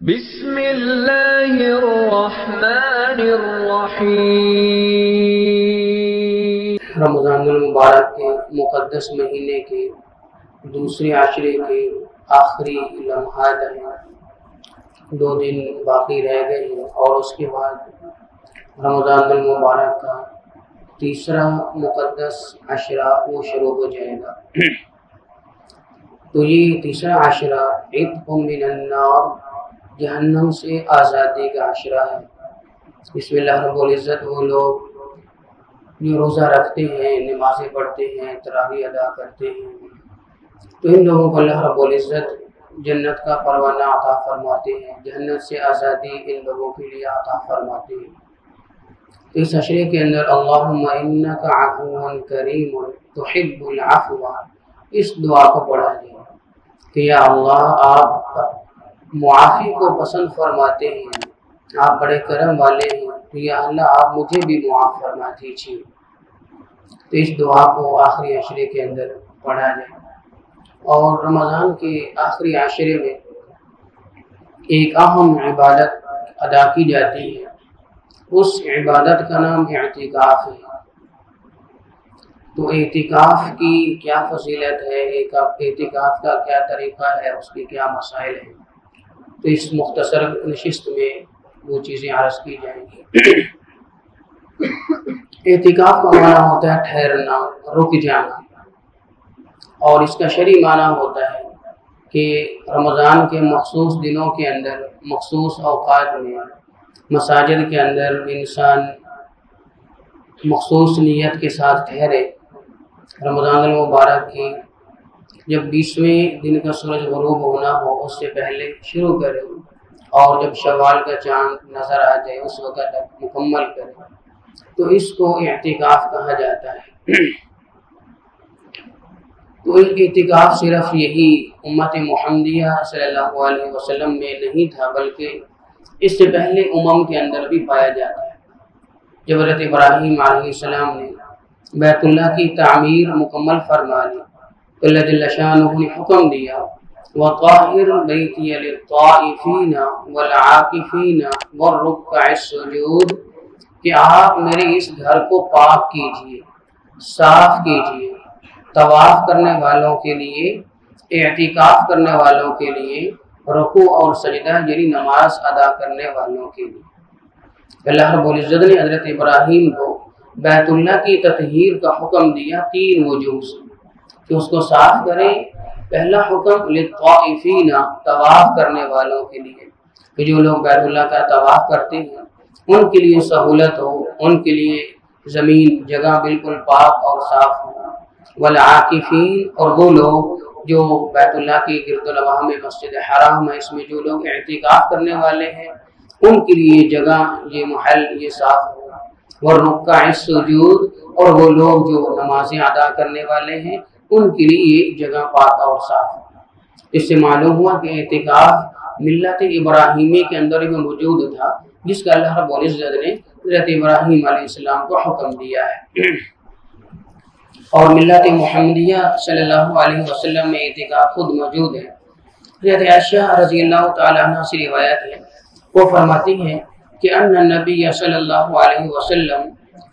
بسم اللہ الرحمن الرحیم۔ رمضان المبارک کے مقدس مہینے کے دوسرے عشرے کے آخری لمحات ہیں، 2 دن باقی رہ گئے ہیں اور اس کے بعد رمضان المبارک کا تیسرا مقدس عشرہ وہ شروع ہو جائے گا۔ تو یہ تیسرا عشرہ عتق من النار، جہنم سے آزادی کا عشرہ ہے۔ بسم اللہ رب العزت وہ لوگ جو روزہ رکھتے ہیں، نمازیں پڑھتے ہیں، تراویح ادا کرتے ہیں، تو ان لوگوں کو اللہ رب العزت جنت کا پروانہ عطا فرماتے ہیں، جنت سے آزادی ان لوگوں کے لیے عطا فرماتے ہیں۔ اس عشرے کے اندر اللہم انک عفو کریم تحب العفو، اس دعا کو پڑھا جائے کہ یا اللہ آپ معافی کو پسند فرماتے ہیں، آپ بڑے کرم والے ہیں، تو یا اللہ آپ مجھے بھی معاف فرما دیجیے۔ تو اس دعا کو آخری عشرے کے اندر پڑھا جائے۔ اور رمضان کے آخری عشرے میں ایک اہم عبادت ادا کی جاتی ہے، اس عبادت کا نام اعتکاف ہے۔ تو اعتکاف کی کیا فضیلت ہے، اعتکاف کا کیا طریقہ ہے، اس کے کیا مسائل ہیں، تو اس مختصر نشست میں وہ چیزیں عرض کی جائیں گی۔ اعتکاف کا معنی ہوتا ہے ٹھہرنا، رک جانا، اور اس کا شرعی معنی ہوتا ہے کہ رمضان کے مخصوص دنوں کے اندر، مخصوص اوقات میں مساجد کے اندر انسان مخصوص نیت کے ساتھ ٹھہرے، رمضان المبارک کی جب 20ویں دن کا سورج غروب ہونا ہو اس سے پہلے شروع کرے، اور جب شوال کا چاند نظر آ جائے اس وقت تک مکمل کرے، تو اس کو اعتکاف کہا جاتا ہے۔ تو اعتکاف صرف یہی امت محمدیہ صلی اللہ علیہ وسلم میں نہیں تھا، بلکہ اس سے پہلے امم کے اندر بھی پایا جاتا ہے۔ جب حضرت ابراہیم علیہ السلام نے بیت اللہ کی تعمیر مکمل فرما لی، تو اللہ جل شانہ نے حکم دیا وَطَاهِرْ بَيْتِيَ لِلطَّائِفِينَ وَالْعَاكِفِينَ وَالرُّكَّعِ السُّجُودِ، کہ آپ میرے اس گھر کو پاک کیجئے، صاف کیجئے، طواف کرنے والوں کے لیے، اعتکاف کرنے والوں کے لیے، رکوع اور سجدہ یعنی نماز ادا کرنے والوں کے لیے۔ اللہ رب العزت نے حضرت ابراہیم کو بیت اللہ کی تطہیر کا حکم دیا 3 وجوہ سے کہ اس کو صاف کریں۔ پہلا حکم للطائفین، طواف کرنے والوں کے لیے، کہ جو لوگ بیت اللہ کا طواف کرتے ہیں ان کے لیے سہولت ہو، ان کے لیے زمین جگہ بالکل پاک اور صاف ہو۔ والعاکفین، اور وہ لوگ جو بیت اللہ کی گرد و نواح میں مسجد حرام ہے، اس میں جو لوگ اعتکاف کرنے والے ہیں ان کے لیے جگہ، یہ محل یہ صاف ہو۔ والرکع السجود، اور وہ لوگ جو نمازیں ادا کرنے والے ہیں ان کے لیے جگہ پاک اور صاف ہو۔ اس سے معلوم ہوا کہ اعتکاف ملت ابراہیمی کے اندر بھی موجود تھا، جس کا اللہ رب العزت نے حضرت ابراہیم علیہ السلام کو حکم دیا ہے۔ اور ملت محمدیہ صلی اللہ علیہ وسلم میں اعتکاف خود موجود ہے۔ حضرت عائشہ رضی اللہ تعالی عنہ سے روایت ہے، وہ فرماتی ہیں کہ ان النبی صلی اللہ علیہ وسلم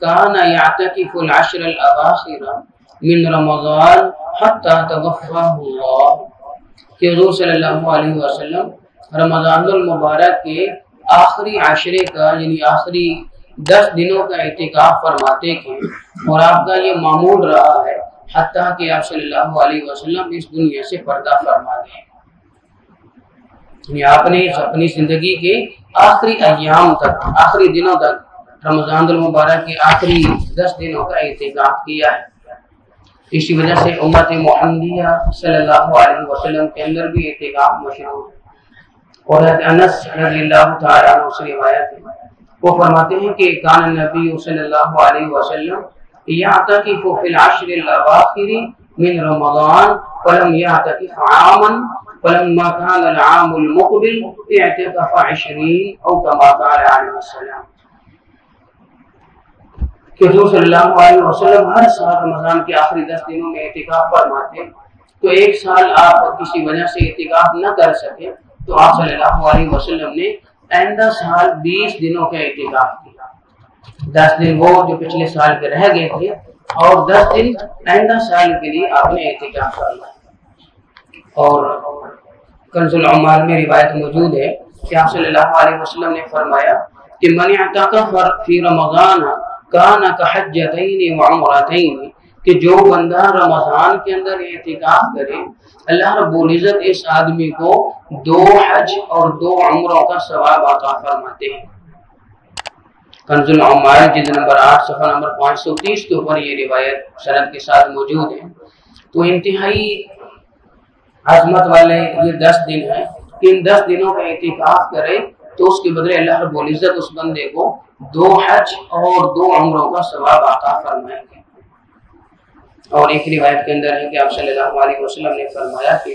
کان یعتکف العشر الاواخر من رمضان حتی توفاہ اللہ، کہ حضور صلی اللہ علیہ وسلم رمضان المبارک کے آخری عشرے کا یعنی آخری 10 دنوں کا اعتکاف فرماتے تھے، اور آپ کا یہ معمول رہا ہے حتیٰ کہ آپ صلی اللہ علیہ وسلم اس دنیا سے پردہ فرما گئے، یعنی آپ نے اپنی زندگی کے آخری ایام تک، آخری دنوں تک رمضان المبارک کے آخری 10 دنوں کا اعتکاف کیا ہے۔ اسی وجہ سے امت محمدیہ صلی اللہ علیہ وسلم کے اندر بھی اعتکاف مشروع ہے۔ اور حضرت انس رضی اللہ تعالیٰ عنہ سے روایت ہے، وہ فرماتے ہیں کہ کان النبی صلی اللہ علیہ وسلم یعتکف فی العشر الاواخر من رمضان فلم یعتکف عاما فلما کان العام المقبل اعتکف 20 او کما قال علیہ السلام، کہ حضور صلی اللہ علیہ وسلم ہر سال رمضان کے آخری 10 دنوں میں اعتکاف فرماتے، تو ایک سال آپ کسی وجہ سے اعتکاف نہ کر سکے تو آپ صلی اللہ علیہ وسلم نے آئندہ سال 20 دنوں کا اعتکاف کیا۔ 10 دن وہ جو پچھلے سال کے رہ گئے تھے اور 10 دن آئندہ سال کے لیے آپ نے اعتکاف کرنا۔ اور کنز العمال میں روایت موجود ہے کہ آپ صلی اللہ علیہ وسلم نے فرمایا کہ من اعتکف فی رمضان کان کحجتین وعمرتین، کہ جو بندہ رمضان کے اندر اعتکاف کرے اللہ رب العزت اس آدمی کو 2 حج اور 2 عمروں کا ثواب عطا فرماتے ہیں۔ کنز العمال جلد نمبر 8 صفحہ نمبر 530 کے اوپر یہ روایت سند کے ساتھ موجود ہے۔ تو انتہائی عظمت والے یہ 10 دن ہیں کہ ان 10 دنوں کا اعتکاف کرے تو اس کے بدلے اللہ رب العزت اس بندے کو 2 حج اور 2 عمروں کا ثواب عطا فرمائیں گے۔ اور ایک روایت کے اندر ہے کہ آپ صلی اللہ علیہ وسلم نے فرمایا کہ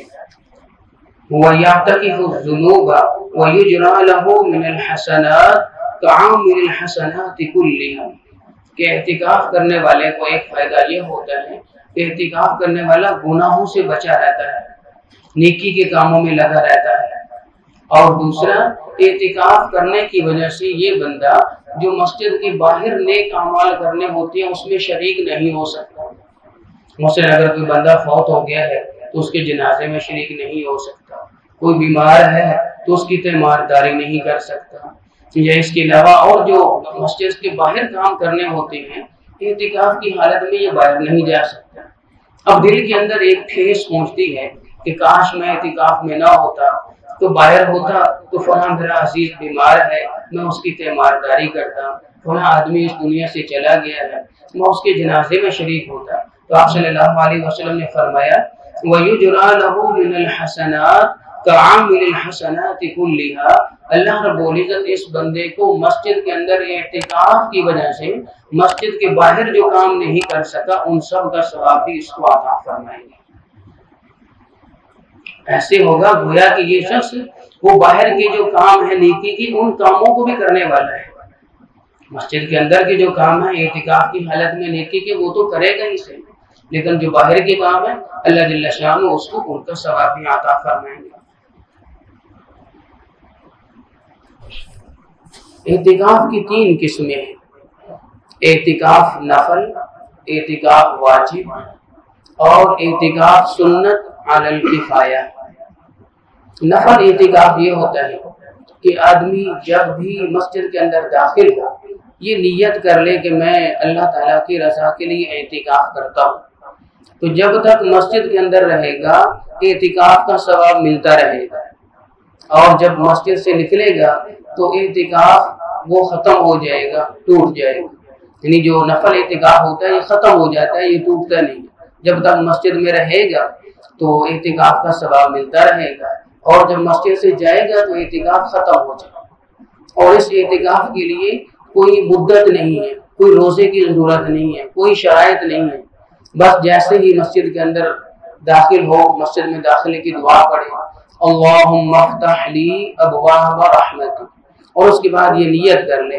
وَيَعْتَكِفُ الذُّنُوبَ وَيُجْرَى لَهُ مِنَ الْحَسَنَاتِ كَعَامِلِ الْحَسَنَاتِ كُلِّهَا، کہ اعتکاف کرنے والے کو ایک فائدہ یہ ہوتا ہے کہ اعتکاف کرنے والا گناہوں سے بچا رہتا ہے، نیکی کے کاموں میں لگا رہتا ہے۔ اور دوسرا، اعتکاف کرنے کی وجہ سے یہ بندہ جو مسجد کے باہر نیک اعمال کرنے ہوتے ہیں اس میں شریک نہیں ہو سکتا۔ مثلا اگر کوئی بندہ فوت ہو گیا ہے تو اس کے جنازے میں شریک نہیں ہو سکتا، کوئی بیمار ہے تو اس کی تیمارداری نہیں کر سکتا، یا اس کے علاوہ اور جو مسجد کے باہر کام کرنے ہوتے ہیں اعتکاف کی حالت میں یہ باہر نہیں جا سکتا۔ اب دل کے اندر ایک ٹھیس پہنچتی ہے کہ کاش میں اعتکاف میں نہ ہوتا تو باہر ہوتا تو فلاں میرا عزیز بیمار ہے، میں اس کی تیمارداری کرتا، فلاں آدمی اس دنیا سے چلا گیا ہے، میں اس کے جنازے میں شریک ہوتا۔ تو آپ صلی اللہ علیہ وسلم نے فرمایا وَيُجْرَى لَهُ مِنَ الْحَسَنَاتِ كَعَامِلِ الْحَسَنَاتِ كُلِّهَا، اللہ رب العزت اس بندے کو مسجد کے اندر اعتکاف کی وجہ سے مسجد کے باہر جو کام نہیں کر سکا ان سب کا ثواب بھی اس کو عطا فرمائیں گے۔ ایسے ہوگا گویا کہ یہ شخص وہ باہر کے جو کام ہے نیکی کی ان کاموں کو بھی کرنے والا ہے، مسجد کے اندر کے جو کام ہے اعتکاف کی حالت میں نیکی کے وہ تو کرے گا ہی صحیح، لیکن جو باہر کے کام ہے اللہ جل شانہ اس کو ان کا ثواب بھی عطا فرمائیں گے۔ اعتکاف کی 3 قسمیں ہیں، اعتکاف نفل، اعتکاف واجب اور اعتکاف سنت علی الکفایہ۔ نفل اعتکاف یہ ہوتا ہے کہ آدمی جب بھی مسجد کے اندر داخل ہو یہ نیت کر لے کہ میں اللہ تعالیٰ کی رضا کے لیے اعتکاف کرتا ہوں، تو جب تک مسجد کے اندر رہے گا اعتکاف کا ثواب ملتا رہے گا، اور جب مسجد سے نکلے گا تو اعتکاف وہ ختم ہو جائے گا، ٹوٹ جائے گا، یعنی جو نفل اعتکاف ہوتا ہے یہ ختم ہو جاتا ہے، یہ ٹوٹتا نہیں۔ جب تک مسجد میں رہے گا تو اعتکاف کا ثواب ملتا رہے گا، اور جب مسجد سے جائے گا تو اعتکاف ختم ہو جائے گا۔ اور اس اعتکاف کے لیے کوئی مدت نہیں ہے، کوئی روزے کی ضرورت نہیں ہے، کوئی شرائط نہیں ہے، بس جیسے ہی مسجد کے اندر داخل ہو مسجد میں داخلے کی دعا پڑھے اللہم افتح لی ابواب رحمتک، اور اس کے بعد یہ نیت کر لے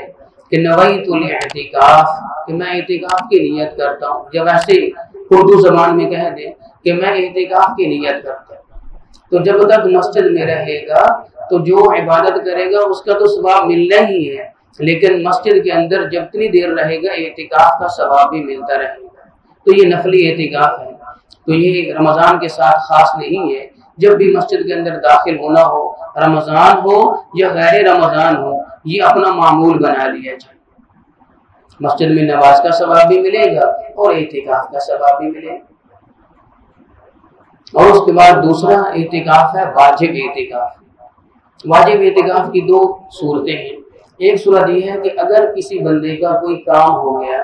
کہ نویت الاعتکاف، کہ میں اعتکاف کی نیت کرتا ہوں، جب ایسے اردو زبان میں کہہ دیں کہ میں اعتکاف کی نیت کرتا ہوں، تو جب تک مسجد میں رہے گا تو جو عبادت کرے گا اس کا تو ثواب ملنا ہی ہے، لیکن مسجد کے اندر جتنی دیر رہے گا اعتکاف کا ثواب بھی ملتا رہے گا۔ تو یہ نفلی اعتکاف ہے، تو یہ رمضان کے ساتھ خاص نہیں ہے، جب بھی مسجد کے اندر داخل ہونا ہو، رمضان ہو یا غیر رمضان ہو، یہ اپنا معمول بنا لیا جائے، مسجد میں نماز کا ثواب بھی ملے گا اور اعتکاف کا ثواب بھی ملے گا۔ اور اس کے بعد دوسرا اعتکاف ہے واجب اعتکاف۔ واجب اعتکاف کی 2 صورتیں ہیں، ایک صورت یہ ہے کہ اگر کسی بندے کا کوئی کام ہو گیا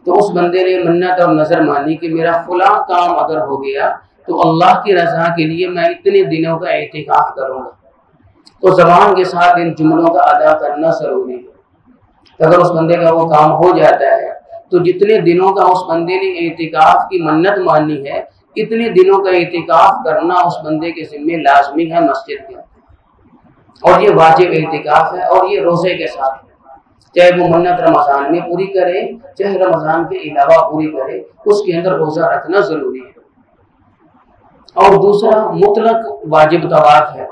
تو اس بندے نے منت اور نظر مانی کہ میرا فلاں کام اگر ہو گیا تو اللہ کی رضا کے لیے میں اتنے دنوں کا اعتکاف کروں گا، تو زبان کے ساتھ ان جملوں کا ادا کرنا ضروری ہے۔ اگر اس بندے کا وہ کام ہو جاتا ہے تو جتنے دنوں کا اس بندے نے اعتکاف کی منت مانی ہے اتنے دنوں کا اعتکاف کرنا اس بندے کے ذمہ لازمی ہے مسجد کے، اور یہ واجب اعتکاف ہے، اور یہ روزے کے ساتھ ہے، چاہے وہ منت رمضان میں پوری کرے چاہے رمضان کے علاوہ پوری کرے، اس کے اندر روزہ رکھنا ضروری ہے۔ اور دوسرا مطلق واجب طواف ہے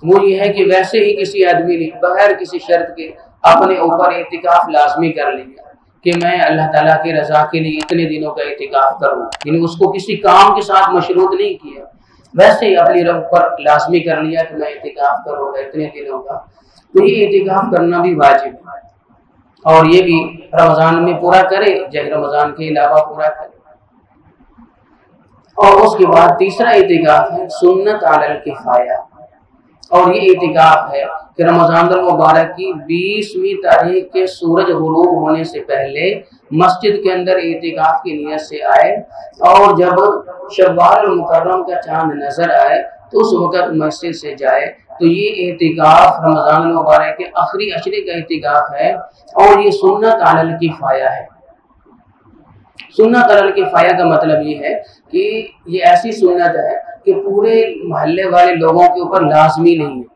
وہ یہ ہے کہ ویسے ہی کسی آدمی نے بغیر کسی شرط کے اپنے اوپر اعتکاف لازمی کر لیا کہ میں اللہ تعالیٰ کی رضا کے لیے اتنے دنوں کا اعتکاف کروں، یعنی اس کو کسی کام کے ساتھ مشروط نہیں کیا، ویسے ہی اپنی رب پر لازمی کر لیا کہ میں اعتکاف کروں گا اتنے دنوں کا، تو یہ اعتکاف کرنا بھی واجب ہے، اور یہ بھی رمضان میں پورا کرے جب رمضان کے علاوہ پورا کرے۔ اور اس کے بعد تیسرا اعتکاف ہے سنت علی الکفایہ، اور یہ اعتکاف ہے کہ رمضان المبارک کی 20ویں تاریخ کے سورج غروب ہونے سے پہلے مسجد کے اندر اعتکاف کی نیت سے آئے، اور جب شوال المکرم کا چاند نظر آئے تو اس وقت مسجد سے جائے۔ تو یہ اعتکاف رمضان المبارک کے آخری عشرے کا اعتکاف ہے، اور یہ سنت علی الکفایہ ہے۔ سنت علی الکفایہ کا مطلب یہ ہے کہ یہ ایسی سنت ہے کہ پورے محلے والے لوگوں کے اوپر لازمی نہیں ہے۔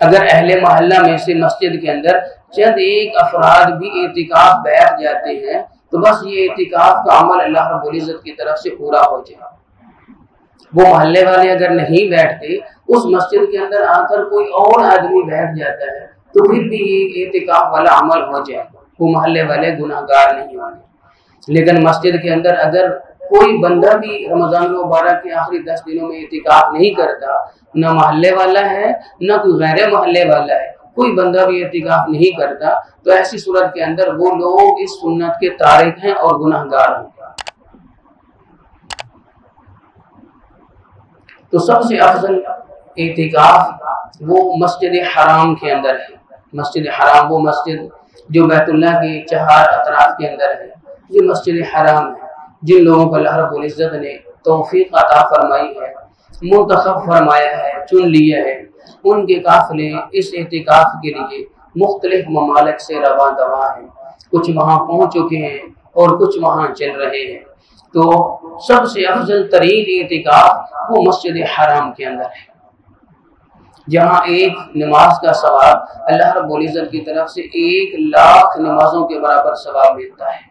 اگر اہل محلہ میں سے مسجد کے اندر چند ایک افراد بھی اعتکاف بیٹھ جاتے ہیں تو بس یہ اعتکاف کا عمل اللہ رب العزت کی طرف سے پورا ہو جائے۔ وہ محلے والے اگر نہیں بیٹھتے، اس مسجد کے اندر آ کر کوئی اور آدمی بیٹھ جاتا ہے تو پھر بھی یہ اعتکاف والا عمل ہو جائے، وہ محلے والے گناہ گار نہیں ہوں گے۔ لیکن مسجد کے اندر اگر کوئی بندہ بھی رمضان المبارک کے آخری 10 دنوں میں اعتکاف نہیں کرتا، نہ محلے والا ہے نہ کوئی غیر محلے والا ہے، کوئی بندہ بھی اعتکاف نہیں کرتا، تو ایسی صورت کے اندر وہ لوگ اس سنت کے تارک ہیں اور گناہ گار ہیں۔ تو سب سے افضل اعتکاف وہ مسجد حرام کے اندر ہے۔ مسجد حرام وہ مسجد جو بیت اللہ کے 4 اطراف کے اندر ہے، یہ مسجد حرام ہے۔ جن لوگوں کو اللہ رب العزت نے توفیق عطا فرمائی ہے، منتخب فرمایا ہے، چن لیا ہے، ان کے قافلے اس اعتکاف کے لیے مختلف ممالک سے رواں دواں ہیں، کچھ وہاں پہنچ چکے ہیں اور کچھ وہاں چل رہے ہیں۔ تو سب سے افضل ترین اعتکاف وہ مسجد حرام کے اندر ہے، جہاں ایک نماز کا ثواب اللہ رب العزت کی طرف سے 1,00,000 نمازوں کے برابر ثواب ملتا ہے۔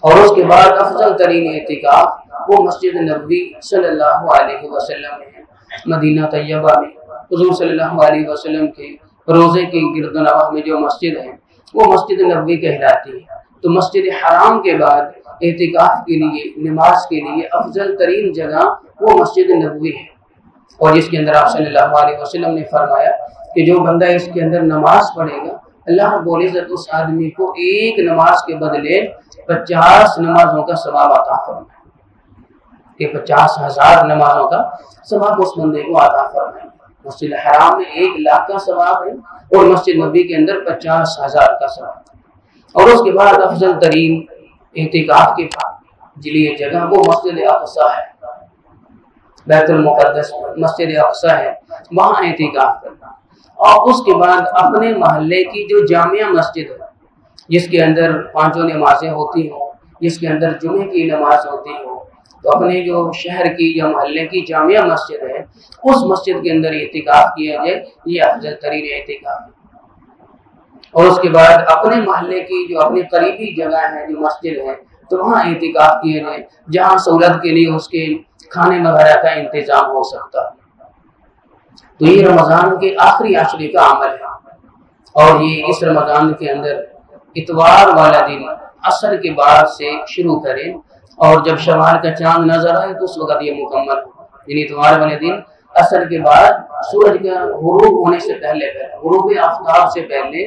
اور اس کے بعد افضل ترین اعتکاف وہ مسجد نبوی صلی اللہ علیہ وسلم میں ہے۔ مدینہ طیبہ میں حضور صلی اللہ علیہ وسلم کے روزے کے گرد و نواح میں جو مسجد ہے وہ مسجد نبوی کہلاتی ہے۔ تو مسجد حرام کے بعد اعتکاف کے لیے، نماز کے لیے افضل ترین جگہ وہ مسجد نبوی ہے، اور جس کے اندر آپ صلی اللہ علیہ وسلم نے فرمایا کہ جو بندہ اس کے اندر نماز پڑھے گا، اللہ رب العزت اس آدمی کو ایک نماز کے بدلے 50 نمازوں کا ثواب عطا فرمائے، کہ 50,000 نمازوں کا ثواب اس بندے کو عطا فرمائے۔ مسجد حرام میں 1,00,000 کا ثواب ہے، اور مسجد نبی کے اندر 50,000 کا ثواب۔ اور اس کے بعد افضل ترین اعتکاف کے لیے جگہ وہ مسجد اقصی ہے، بیت المقدس مسجد اقصی ہے، وہاں اعتکاف کرنا۔ اور اس کے بعد اپنے محلے کی جو جامع مسجد ہے، جس کے اندر 5 نمازیں ہوتی ہوں، جس کے اندر جمعے کی نماز ہوتی ہو، تو اپنے جو شہر کی یا محلے کی جامع مسجد ہے اس مسجد کے اندر اعتکاف کیا جائے، یہ افضل ترین اعتکاف ہے۔ اور اس کے بعد اپنے محلے کی جو اپنی قریبی جگہ ہے، جو مسجد ہے، تو وہاں اعتکاف کیا جائے جہاں سہولت کے لیے اس کے کھانے وغیرہ کا انتظام ہو سکتا ہے۔ تو یہ رمضان کے آخری عشرے کا عمل ہے، اور یہ اس رمضان کے اندر اتوار والا دن عصر کے بعد سے شروع کریں، اور جب شوال کا چاند نظر آئے تو اس وقت یہ مکمل ہو، یعنی اتوار والے دن عصر کے بعد سورج کا غروب ہونے سے پہلے، غروب آفتاب سے پہلے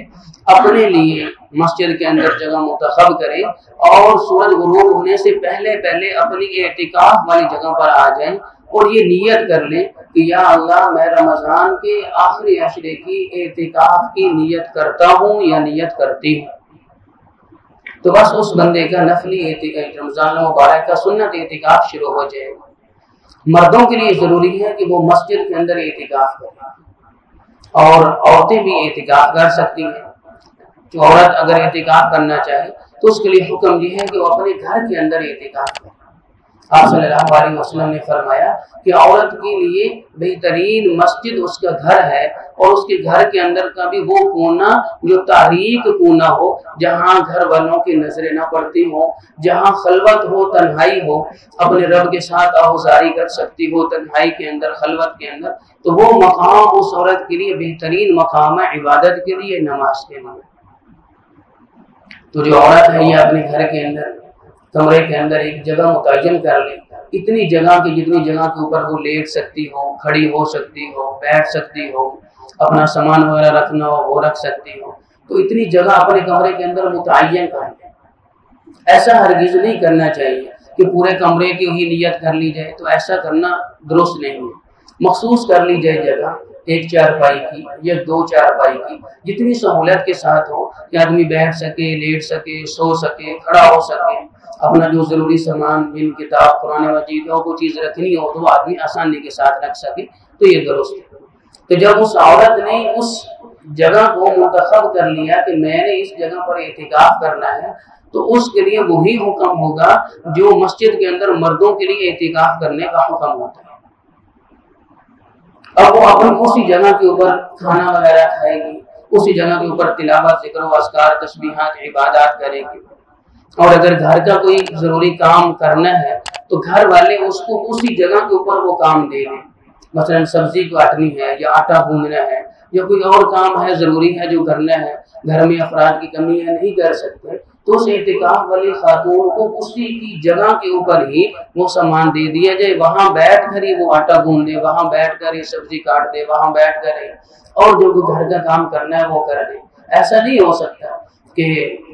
اپنے لیے مسجد کے اندر جگہ منتخب کریں، اور سورج غروب ہونے سے پہلے اپنی اعتکاف والی جگہ پر آ جائیں، اور یہ نیت کر لیں کہ یا اللہ میں رمضان کے آخری عشرے کی اعتکاف کی نیت کرتا ہوں یا نیت کرتی ہوں۔ تو بس اس بندے کا نفلی رمضان مبارک کا سنت اعتکاف شروع ہو جائے گا۔ مردوں کے لیے ضروری ہے کہ وہ مسجد کے اندر اعتکاف کریں، اور عورتیں بھی اعتکاف کر سکتی ہیں۔ جو عورت اگر اعتکاف کرنا چاہے تو اس کے لیے حکم یہ ہے کہ وہ اپنے گھر کے اندر اعتکاف کرے، آپ صلی اللہ علیہ وسلم نے فرمایا کہ عورت کے لیے بہترین مسجد اس کا گھر ہے، اور اس کے گھر کے اندر کا بھی وہ کونا جو تاریک کونا ہو، جہاں گھر والوں کی نظریں نہ پڑتی ہوں، جہاں خلوت ہو، تنہائی ہو، اپنے رب کے ساتھ آہوزاری کر سکتی ہو تنہائی کے اندر، خلوت کے اندر، تو وہ مقام اس عورت کے لیے بہترین مقام ہے عبادت کے لیے، نماز کے لیے۔ تو جو عورت ہے یہ اپنے گھر کے اندر کمرے کے اندر ایک جگہ متعین کر لے، اتنی جگہ کی جتنی جگہ کے اوپر وہ لیٹ سکتی ہو، کھڑی ہو سکتی ہو، بیٹھ سکتی ہو، اپنا سامان وغیرہ رکھنا ہو وہ رکھ سکتی ہو، تو اتنی جگہ اپنے کمرے کے اندر متعین کر لے۔ ایسا ہرگز نہیں کرنا چاہیے کہ پورے کمرے کی ہی نیت کر لی جائے، تو ایسا کرنا درست نہیں ہے۔ مخصوص کر لی جائے جگہ، ایک چارپائی کی یا دو چارپائی کی، جتنی سہولت کے ساتھ ہو کہ آدمی بیٹھ سکے، لیٹ سکے، سو سکے، کھڑا ہو سکے، اپنا جو ضروری سامان بن کتاب قرآن مجید ہو کوئی چیز رکھنی ہو تو وہ آدمی آسانی کے ساتھ رکھ سکے، تو یہ درست ہے۔ تو جب اس عورت نے اس جگہ کو منتخب کر لیا کہ میں نے اس جگہ پر اعتکاف کرنا ہے، تو اس کے لیے وہی حکم ہوگا جو مسجد کے اندر مردوں کے لیے اعتکاف کرنے کا حکم ہوتا ہے۔ اب وہ اپنی اسی جگہ کے اوپر کھانا وغیرہ کھائے گی، اسی جگہ کے اوپر تلاوت، ذکر و اذکار، تسبیحات، عبادات کرے گی، اور اگر گھر کا کوئی ضروری کام کرنا ہے تو گھر والے اس کو اسی جگہ کے اوپر وہ کام دے دیں، مثلا سبزی کاٹنی ہے یا آٹا گوندنا ہے یا کوئی اور کام ہے ضروری ہے جو کرنا ہے، گھر میں افراد کی کمی ہے نہیں کر سکتے، تو اس اعتکاف والی خاتون کو اسی کی جگہ کے اوپر ہی وہ سامان دے دیا جائے، وہاں بیٹھ کر ہی وہ آٹا گوند دے، وہاں بیٹھ کر ہی سبزی کاٹ دے، وہاں بیٹھ کر ہی اور جو گھر کا کام کرنا ہے وہ کر دے۔ ایسا نہیں ہو سکتا کہ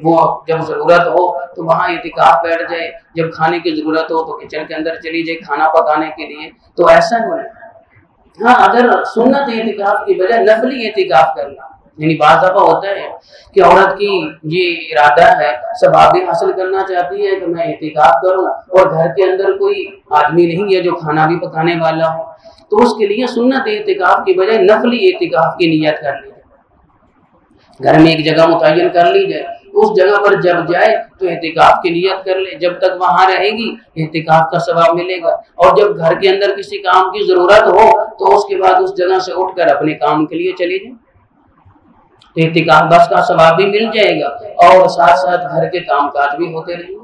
وہ جب ضرورت ہو تو وہاں اعتکاف بیٹھ جائے، جب کھانے کی ضرورت ہو تو کچن کے اندر چلی جائے کھانا پکانے کے لیے، تو ایسا نہیں۔ ہاں، اگر سنت اعتکاف کی بجائے نفلی اعتکاف کرنا، یعنی بعض دفعہ ہوتا ہے کہ عورت کی یہ ارادہ ہے، ثواب بھی حاصل کرنا چاہتی ہے کہ میں اعتکاف کروں، اور گھر کے اندر کوئی آدمی نہیں ہے جو کھانا بھی پکانے والا ہو، تو اس کے لیے سنت اعتکاف کی بجائے نفلی اعتکاف کی نیت کر لی جائے، گھر میں ایک جگہ متعین کر لی جائے، اس جگہ پر جب جائے تو اعتکاف کی نیت کر لے، جب تک وہاں رہے گی اعتکاف کا ثواب ملے گا، اور جب گھر کے اندر کسی کام کی ضرورت ہو تو اس کے بعد اس جگہ سے اٹھ کر اپنے کام کے لیے چلی جائے، تو اعتکاف بس کا ثواب بھی مل جائے گا اور ساتھ ساتھ گھر کے کام کاج بھی ہوتے رہیں گے،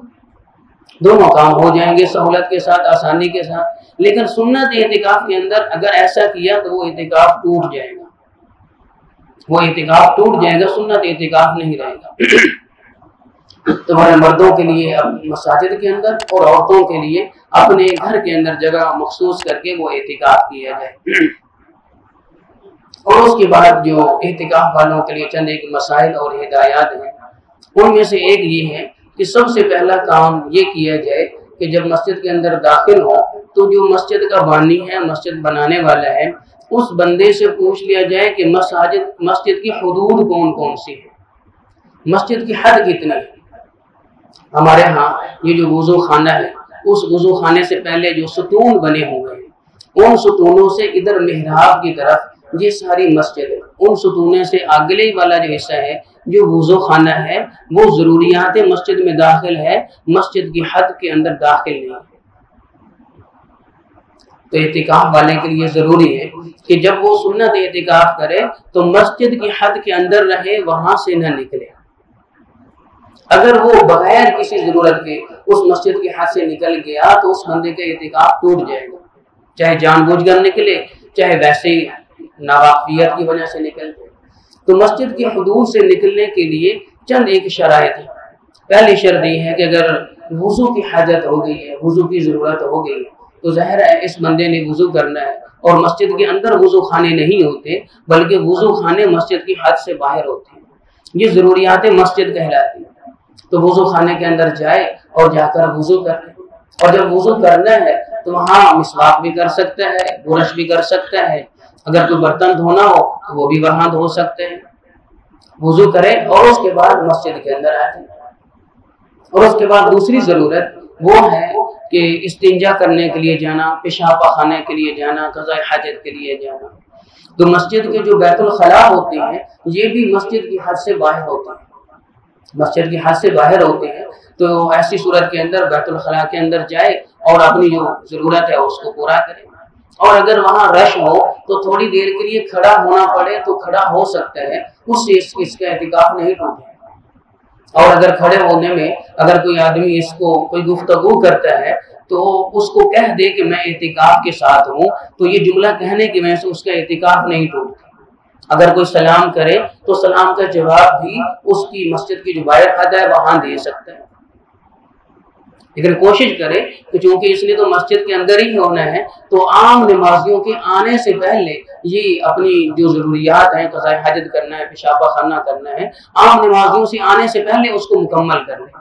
دونوں کام ہو جائیں گے سہولت کے ساتھ، آسانی کے ساتھ۔ لیکن سنت اعتکاف کے اندر اگر ایسا کیا تو وہ اعتکاف ٹوٹ جائے گا، وہ اعتکاف ٹوٹ جائے گا، سنت اعتکاف نہیں رہے گا۔ تمہارے مردوں کے لیے مساجد کے اندر اور عورتوں کے لیے اپنے گھر کے اندر جگہ مخصوص کر کے وہ اعتکاف کیا جائے۔ اور اس کے بعد جو اعتکاف والوں کے لیے چند ایک مسائل اور ہدایات ہیں، ان میں سے ایک یہ ہے کہ سب سے پہلا کام یہ کیا جائے کہ جب مسجد کے اندر داخل ہو تو جو مسجد کا بانی ہے، مسجد بنانے والا ہے، اس بندے سے پوچھ لیا جائے کہ مسجد کی حدود کون کون سی ہے، مسجد کی حد کتنی ہے۔ ہمارے ہاں یہ جو وضو خانہ ہے، اس وضو خانے سے پہلے جو ستون بنے ہوئے ہیں، ان ستونوں سے ادھر محراب کی طرف یہ ساری مسجد ہے، ان ستونوں سے اگلے والا جو حصہ ہے جو وضو خانہ ہے وہ ضروریات مسجد میں داخل ہے، مسجد کی حد کے اندر داخل نہیں ہے۔ تو اعتکاف والے کے لیے ضروری ہے کہ جب وہ سنت اعتکاف کرے تو مسجد کی حد کے اندر رہے، وہاں سے نہ نکلے۔ اگر وہ بغیر کسی ضرورت کے اس مسجد کی حد سے نکل گیا تو اس بندے کا اعتکاف ٹوٹ جائے گا، چاہے جان بوجھ کر نکلے چاہے ویسے ہی ناواقفیت کی وجہ سے نکل جائے۔ تو مسجد کی حدود سے نکلنے کے لیے چند ایک شرائط ہیں۔ پہلی شرط یہ ہے کہ اگر وضو کی حاجت ہو گئی ہے، وضو کی ضرورت ہو گئی ہے، تو ظاہر ہے اس بندے نے وضو کرنا ہے، اور مسجد کے اندر وضو خانے نہیں ہوتے بلکہ وضو خانے مسجد کی حد سے باہر ہوتے ہیں، یہ ضروریات مسجد کہلاتی ہیں۔ تو وضو خانے کے اندر جائے اور جا کر وضو کرے، اور جب وضو کرنا ہے تو وہاں مسواک بھی کر سکتا ہے، برش بھی کر سکتا ہے، اگر کوئی برتن دھونا ہو تو وہ بھی وہاں دھو سکتے ہیں، وضو کرے اور اس کے بعد مسجد کے اندر آ جائے۔ اور اس کے بعد دوسری ضرورت وہ ہے کہ استنجا کرنے کے لیے جانا، پیشاب پخانے کے لیے جانا، قضاء حاجت کے لیے جانا۔ تو مسجد کے جو بیت الخلاء ہوتے ہیں یہ بھی مسجد کی حد سے باہر ہوتے ہیں، مسجد کی حد سے باہر ہوتے ہیں، تو ایسی صورت کے اندر بیت الخلاء کے اندر جائے اور اپنی جو ضرورت ہے اس کو پورا کرے، اور اگر وہاں رش ہو تو تھوڑی دیر کے لیے کھڑا ہونا پڑے تو کھڑا ہو سکتا ہے، اس سے اس کا اعتکاف نہیں ٹوٹے۔ اور اگر کھڑے ہونے میں اگر کوئی آدمی اس کو کوئی گفتگو کرتا ہے تو اس کو کہہ دے کہ میں اعتکاف کے ساتھ ہوں، تو یہ جملہ کہنے کی وجہ سے اس کا اعتکاف نہیں ٹوٹتا۔ اگر کوئی سلام کرے تو سلام کا جواب بھی اس کی مسجد کی جو باہر حد ہے وہاں دے سکتا ہے، لیکن کوشش کرے کہ چونکہ اس نے تو مسجد کے اندر ہی ہونا ہے تو عام نمازیوں کے آنے سے پہلے یہ اپنی جو ضروریات ہیں، قضاء حاجت کرنا ہے، پیشاب خانہ کرنا ہے، عام نمازیوں سے آنے سے پہلے اس کو مکمل کر لیں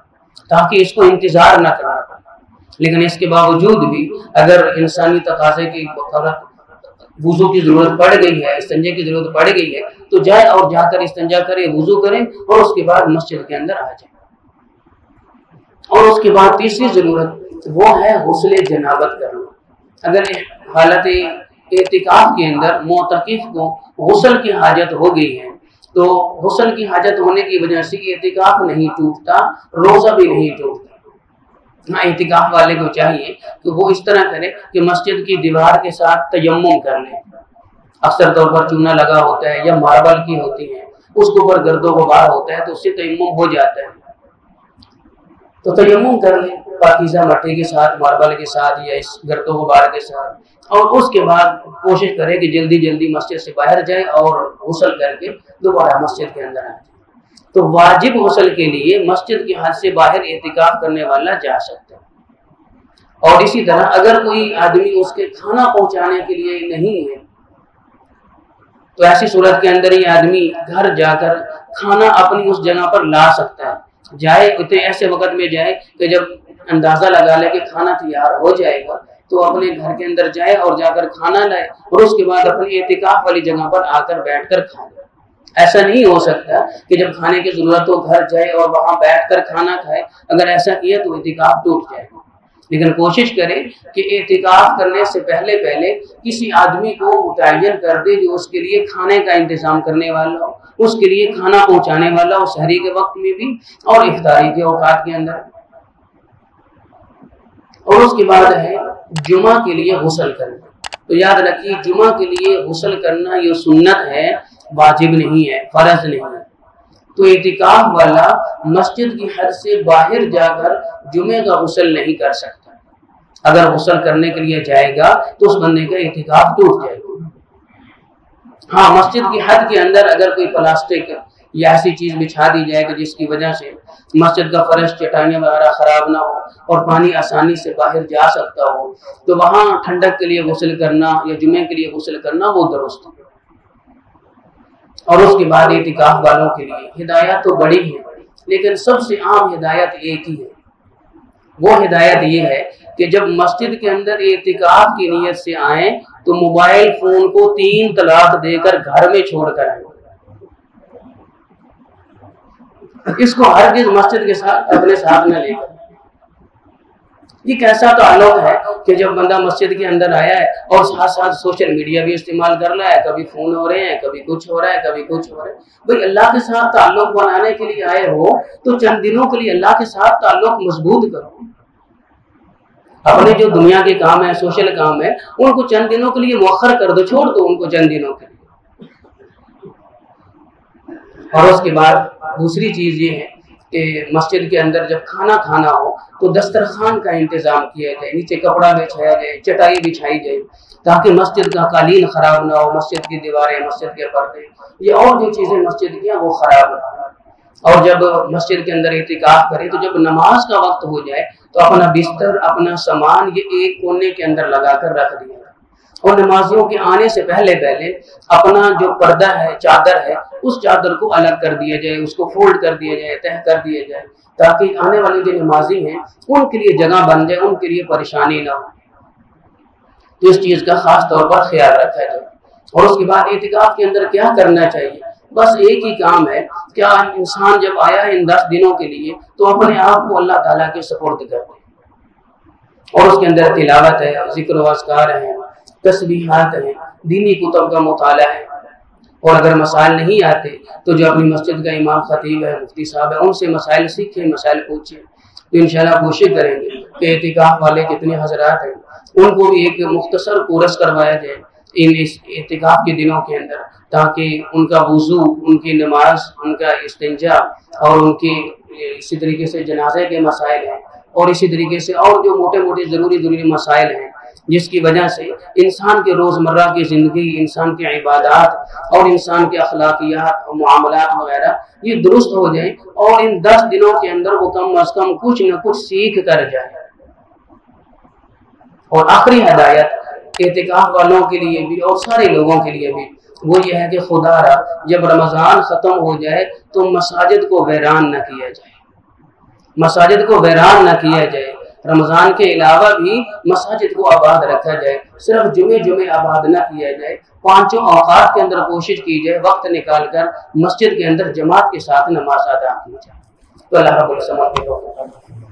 تاکہ اس کو انتظار نہ کرنا پڑے۔ لیکن اس کے باوجود بھی اگر انسانی تقاضے کی وضو کی ضرورت پڑ گئی ہے، استنجے کی ضرورت پڑ گئی ہے تو جائے اور جا کر استنجا کرے، وضو کرے اور اس کے بعد مسجد کے اندر آ جائے۔ اور اس کے بعد تیسری ضرورت وہ ہے غسل جنابت کرنا۔ اگر حالت اعتکاف کے اندر معتکف کو غسل کی حاجت ہو گئی ہے تو غسل کی حاجت ہونے کی وجہ سے اعتکاف نہیں ٹوٹتا، روزہ بھی نہیں ٹوٹتا۔ ہاں، اعتکاف والے کو چاہیے کہ وہ اس طرح کرے کہ مسجد کی دیوار کے ساتھ تیمم کر لے۔ اکثر طور پر چونا لگا ہوتا ہے یا ماربل کی ہوتی ہے، اس کے اوپر گرد و غبار ہوتا ہے تو اس سے تیمم ہو جاتا ہے، تو تیمم کر لے پاکیزہ مٹی کے ساتھ، ماربل کے ساتھ یا اس گرد و غبار کے ساتھ، اور اس کے بعد کوشش کرے کہ جلدی جلدی مسجد سے باہر جائے اور غسل کر کے دوبارہ مسجد کے اندر آ جائے۔ تو واجب غسل کے لیے مسجد کی حد سے باہر اعتکاف کرنے والا جا سکتا ہے۔ اور اسی طرح اگر کوئی آدمی اس کے کھانا پہنچانے کے لیے نہیں ہے تو ایسی صورت کے اندر یہ آدمی گھر جا کر کھانا اپنی اس جگہ پر لا سکتا ہے۔ جائے ایسے وقت میں جائے کہ جب اندازہ لگا لے کہ کھانا تیار ہو جائے گا تو اپنے گھر کے اندر جائے اور جا کر کھانا لائے اور اس کے بعد اپنی اعتکاف والی جگہ پر آ کر بیٹھ کر کھائے۔ ایسا نہیں ہو سکتا کہ جب کھانے کی ضرورت ہو گھر جائے اور وہاں بیٹھ کر کھانا کھائے، اگر ایسا کیا تو اعتکاف ٹوٹ جائے گا۔ لیکن کوشش کرے کہ اعتکاف کرنے سے پہلے کسی آدمی کو متعین کر دے جو اس کے لیے کھانے کا انتظام کرنے والا ہو، اس کے لیے کھانا پہنچانے والا ہو، سحری کے وقت میں بھی اور افطاری کے اوقات کے اندر۔ اور اس کے بعد ہے جمعہ کے لیے غسل کرنا۔ تو یاد رکھیے جمعہ کے لیے غسل کرنا یہ سنت ہے، واجب نہیں ہے، فرض نہیں ہے۔ تو اعتکاف والا مسجد کی حد سے باہر جا کر جمعے کا غسل نہیں کر سکتا۔ اگر غسل کرنے کے لیے جائے گا تو اس بندے کا اعتکاف ٹوٹ جائے گا۔ ہاں، مسجد کی حد کے اندر اگر کوئی پلاسٹک یا ایسی چیز بچھا دی جائے کہ جس کی وجہ سے مسجد کا فرش چٹائیاں وغیرہ خراب نہ ہو اور پانی آسانی سے باہر جا سکتا ہو تو وہاں ٹھنڈک کے لیے غسل کرنا یا جمعے کے لیے غسل کرنا وہ درست ہے۔ اور اس کے بعد اعتکاف والوں کے لیے ہدایت تو بڑی ہے، لیکن سب سے عام ہدایت ایک ہی ہے۔ وہ ہدایت یہ ہے کہ جب مسجد کے اندر اعتکاف کی نیت سے آئیں تو موبائل فون کو 3 طلاق دے کر گھر میں چھوڑ کر آئیں۔ اس کو ہرگز مسجد کے ساتھ اپنے ساتھ نہ لے کر۔ یہ کیسا تعلق ہے کہ جب بندہ مسجد کے اندر آیا ہے اور ساتھ ساتھ سوشل میڈیا بھی استعمال کر رہا ہے، کبھی فون ہو رہے ہیں، کبھی کچھ ہو رہا ہے، کبھی کچھ ہو رہا ہے۔ بھئی اللہ کے ساتھ تعلق بنانے کے لیے آئے ہو تو چند دنوں کے لیے اللہ کے ساتھ تعلق مضبوط کرو۔ اپنے جو دنیا کے کام ہیں، سوشل کام ہے، ان کو چند دنوں کے لیے مؤخر کر دو، چھوڑ دو ان کو چند دنوں کے لیے۔ اور اس کے بعد دوسری چیز یہ ہے کہ مسجد کے اندر جب کھانا کھانا ہو تو دسترخوان کا انتظام کیا جائے، نیچے کپڑا بچھایا جائے، چٹائی بچھائی جائے تاکہ مسجد کا قالین خراب نہ ہو، مسجد کی دیواریں، مسجد کے پردے، یہ اور جو چیزیں مسجد کی ہیں وہ خراب نہ ہو۔ اور جب مسجد کے اندر اعتکاف کرے تو جب نماز کا وقت ہو جائے تو اپنا بستر، اپنا سامان یہ ایک کونے کے اندر لگا کر رکھ دیا، اور نمازیوں کے آنے سے پہلے اپنا جو پردہ ہے، چادر ہے، اس چادر کو الگ کر دیا جائے، اس کو فولڈ کر دیا جائے، تہہ کر دیا جائے تاکہ آنے والے جو نمازی ہیں ان کے لیے جگہ بن جائے، ان کے لیے پریشانی نہ ہو۔ تو اس چیز کا خاص طور پر خیال رکھا جائے۔ اور اس کے بعد اعتکاف کے اندر کیا کرنا چاہیے؟ بس ایک ہی کام ہے کہ انسان جب آیا ہے ان 10 دنوں کے لیے تو اپنے آپ کو اللہ تعالیٰ کے سپرد کر دے، اور اس کے اندر تلاوت ہے، ذکر و اذکار ہے، تسبیحات ہیں، دینی کتب کا مطالعہ ہے۔ اور اگر مسائل نہیں آتے تو جو اپنی مسجد کا امام خطیب ہے، مفتی صاحب ہے، ان سے مسائل سیکھیں، مسائل پوچھیں۔ تو انشاءاللہ کوشش کریں گے کہ اعتکاف والے جتنے حضرات ہیں ان کو بھی ایک مختصر کورس کروایا جائے اس اعتکاف کے دنوں کے اندر، تاکہ ان کا وضو، ان کی نماز، ان کا استنجا اور ان کی اسی طریقے سے جنازے کے مسائل ہیں اور اسی طریقے سے اور جو موٹے موٹے ضروری مسائل ہیں جس کی وجہ سے انسان کے روزمرہ کی زندگی، انسان کے عبادات اور انسان کے اخلاقیات اور معاملات وغیرہ یہ درست ہو جائیں اور ان 10 دنوں کے اندر وہ کم از کم کچھ نہ کچھ سیکھ کر جائے۔ اور آخری ہدایت اعتکاف والوں کے لیے بھی اور سارے لوگوں کے لیے بھی وہ یہ ہے کہ خدا را جب رمضان ختم ہو جائے تو مساجد کو ویران نہ کیا جائے، مساجد کو ویران نہ کیا جائے۔ رمضان کے علاوہ بھی مساجد کو آباد رکھا جائے، صرف جمعے آباد نہ کیا جائے، 5 اوقات کے اندر کوشش کی جائے وقت نکال کر مسجد کے اندر جماعت کے ساتھ نماز ادا کی جائے۔ تو اللہ رب العزت